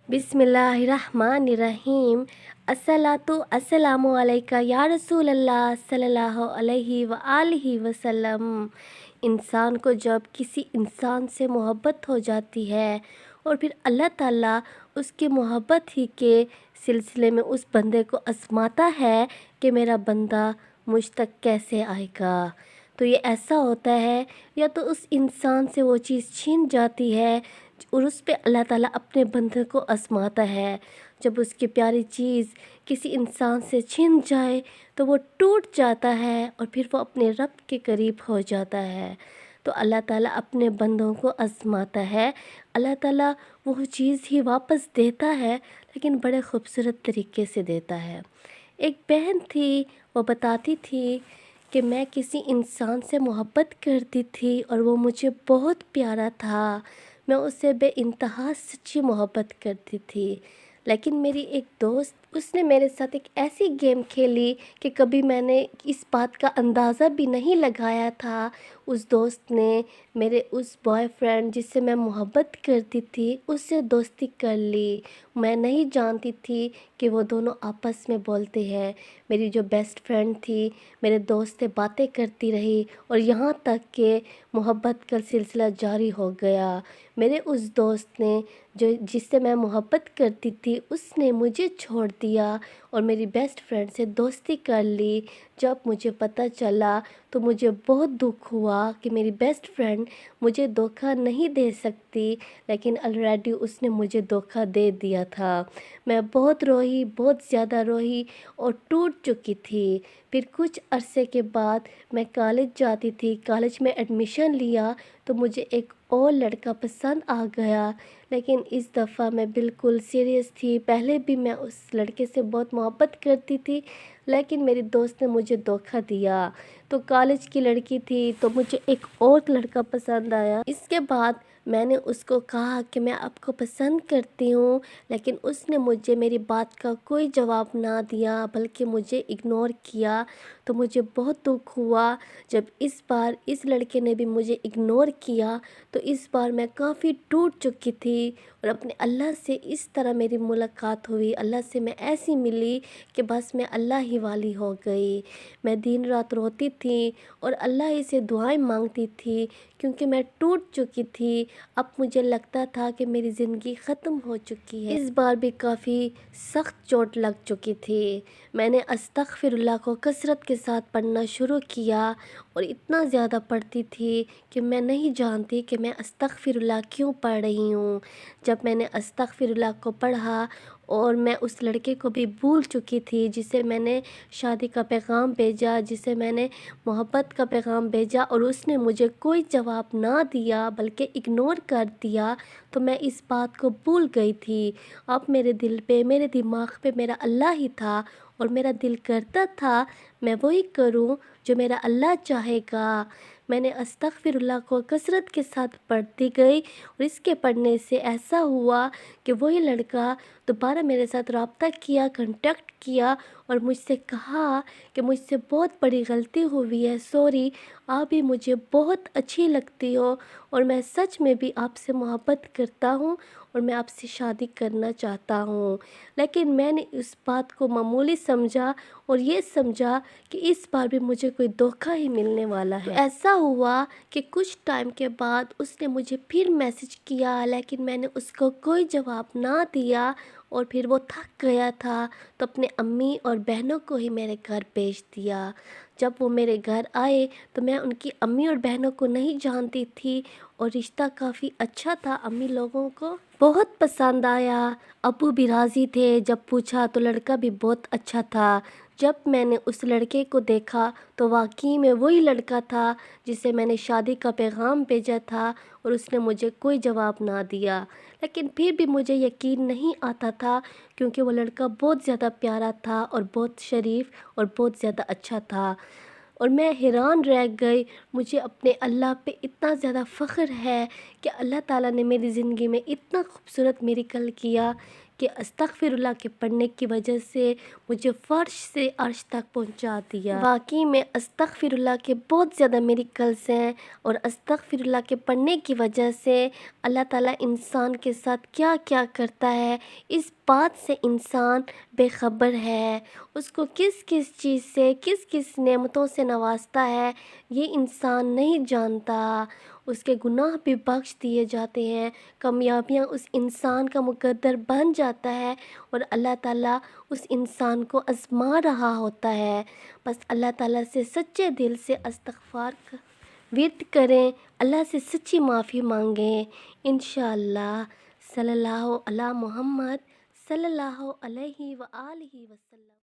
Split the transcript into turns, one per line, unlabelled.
बिस्मिल्लाहिर्रहमानिर्रहीम। अस्सलातु अस्सलामु अलैका या रसूल अल्लाह सल्लल्लाहु अलैहि व आलिहि वसल्लम। इंसान को जब किसी इंसान से मोहब्बत हो जाती है और फिर अल्लाह ताला उसकी मोहब्बत ही के सिलसिले में उस बंदे को आजमाता है कि मेरा बंदा मुझ तक कैसे आएगा। तो ये ऐसा होता है या तो उस इंसान से वो चीज़ छीन जाती है और उस पे अल्लाह ताला अपने बंदे को आजमाता है। जब उसकी प्यारी चीज़ किसी इंसान से छिन जाए तो वो टूट जाता है और फिर वो अपने रब के करीब हो जाता है। तो अल्लाह ताला अपने बंदों को आजमाता है। अल्लाह ताला वो चीज़ ही वापस देता है, लेकिन बड़े खूबसूरत तरीके से देता है। एक बहन थी, वो बताती थी कि मैं किसी इंसान से मोहब्बत करती थी और वो मुझे बहुत प्यारा था। मैं उससे बेइंतहा सच्ची मोहब्बत करती थी, लेकिन मेरी एक दोस्त उसने मेरे साथ एक ऐसी गेम खेली कि कभी मैंने इस बात का अंदाज़ा भी नहीं लगाया था। उस दोस्त ने मेरे उस बॉयफ्रेंड जिससे मैं मोहब्बत करती थी उससे दोस्ती कर ली। मैं नहीं जानती थी कि वो दोनों आपस में बोलते हैं। मेरी जो बेस्ट फ्रेंड थी मेरे दोस्त से बातें करती रही और यहाँ तक कि मोहब्बत का सिलसिला जारी हो गया। मेरे उस दोस्त ने जो जिससे मैं मोहब्बत करती थी उसने मुझे छोड़ दिया और मेरी बेस्ट फ्रेंड से दोस्ती कर ली। जब मुझे पता चला तो मुझे बहुत दुख हुआ कि मेरी बेस्ट फ्रेंड मुझे धोखा नहीं दे सकती, लेकिन ऑलरेडी उसने मुझे धोखा दे दिया था। मैं बहुत रोई, बहुत ज़्यादा रोई और टूट चुकी थी। फिर कुछ अरसे के बाद मैं कॉलेज जाती थी। कॉलेज में एडमिशन लिया तो मुझे एक और लड़का पसंद आ गया, लेकिन इस दफ़ा मैं बिल्कुल सीरियस थी। पहले भी मैं उस लड़के से बहुत मोहब्बत करती थी, लेकिन मेरी दोस्त ने मुझे धोखा दिया। तो कॉलेज की लड़की थी तो मुझे एक और लड़का पसंद आया। इसके बाद मैंने उसको कहा कि मैं आपको पसंद करती हूँ, लेकिन उसने मुझे मेरी बात का कोई जवाब ना दिया बल्कि मुझे इग्नोर किया। तो मुझे बहुत दुख हुआ जब इस बार इस लड़के ने भी मुझे इग्नोर किया। तो इस बार मैं काफ़ी टूट चुकी थी और अपने अल्लाह से इस तरह मेरी मुलाकात हुई। अल्लाह से मैं ऐसी मिली कि बस मैं अल्लाह ही वाली हो गई। मैं दिन रात रोती थी और अल्लाह ही से दुआएं मांगती थी, क्योंकि मैं टूट चुकी थी। अब मुझे लगता था कि मेरी ज़िंदगी ख़त्म हो चुकी है। इस बार भी काफ़ी सख्त चोट लग चुकी थी। मैंने अस्तगफिरुल्लाह को कसरत के साथ पढ़ना शुरू किया और इतना ज़्यादा पढ़ती थी कि मैं नहीं जानती कि मैं अस्तगफिरुल्लाह क्यों पढ़ रही हूँ। जब मैंने अस्तगफिरुल्लाह को पढ़ा और मैं उस लड़के को भी भूल चुकी थी जिसे मैंने शादी का पैगाम भेजा, जिसे मैंने मोहब्बत का पैगाम भेजा, और उसने मुझे कोई जवाब ना दिया बल्कि इग्नोर कर दिया, तो मैं इस बात को भूल गई थी। अब मेरे दिल पे, मेरे दिमाग पे मेरा अल्लाह ही था और मेरा दिल करता था मैं वही करूं जो मेरा अल्लाह चाहेगा। मैंने अस्तगफिरुल्लाह को कसरत के साथ पढ़ती गई और इसके पढ़ने से ऐसा हुआ कि वही लड़का दोबारा मेरे साथ रब्ता किया, कांटेक्ट किया और मुझसे कहा कि मुझसे बहुत बड़ी गलती हुई है, सॉरी, आप भी मुझे बहुत अच्छी लगती हो और मैं सच में भी आपसे मोहब्बत करता हूँ और मैं आपसे शादी करना चाहता हूँ। लेकिन मैंने उस बात को मामूली समझा और ये समझा कि इस बार भी मुझे कोई धोखा ही मिलने वाला है। तो ऐसा हुआ कि कुछ टाइम के बाद उसने मुझे फिर मैसेज किया, लेकिन मैंने उसको कोई जवाब ना दिया और फिर वो थक गया था तो अपने अम्मी और बहनों को ही मेरे घर भेज दिया। जब वो मेरे घर आए तो मैं उनकी अम्मी और बहनों को नहीं जानती थी और रिश्ता काफ़ी अच्छा था। अम्मी लोगों को बहुत पसंद आया, अब्बू भी राज़ी थे। जब पूछा तो लड़का भी बहुत अच्छा था। जब मैंने उस लड़के को देखा तो वाकई में वही लड़का था जिसे मैंने शादी का पैगाम भेजा था और उसने मुझे कोई जवाब ना दिया। लेकिन फिर भी मुझे यकीन नहीं आता था, क्योंकि वो लड़का बहुत ज़्यादा प्यारा था और बहुत शरीफ और बहुत ज़्यादा अच्छा था। और मैं हैरान रह गई। मुझे अपने अल्लाह पे इतना ज़्यादा फ़ख्र है कि अल्लाह ताला ने मेरी ज़िंदगी में इतना खूबसूरत मेरिकल किया کہ استغفر اللہ کے پڑھنے کی وجہ سے مجھے فرش سے عرش تک پہنچا دیا۔ واقعی میں استغفر اللہ کے بہت زیادہ میریکلز ہیں، اور استغفر اللہ کے پڑھنے کی وجہ سے اللہ تعالیٰ انسان کے ساتھ کیا کیا کرتا ہے اس بات سے انسان بے خبر ہے۔ اس کو کس کس چیز سے، کس کس نعمتوں سے نوازتا ہے یہ انسان نہیں جانتا۔ اس کے گناہ بھی بخش دیے جاتے ہیں، کامیابیاں اس انسان کا مقدر بن جاتا ہے، اور اللہ تعالیٰ اس انسان کو آزما رہا ہوتا ہے۔ بس اللہ تعالیٰ سے سچے دل سے استغفار کا ورد کریں، اللہ سے سچی معافی مانگیں، انشاءاللہ۔ صلی اللہ علی محمد صلی اللہ علیہ وآلہ وسلم۔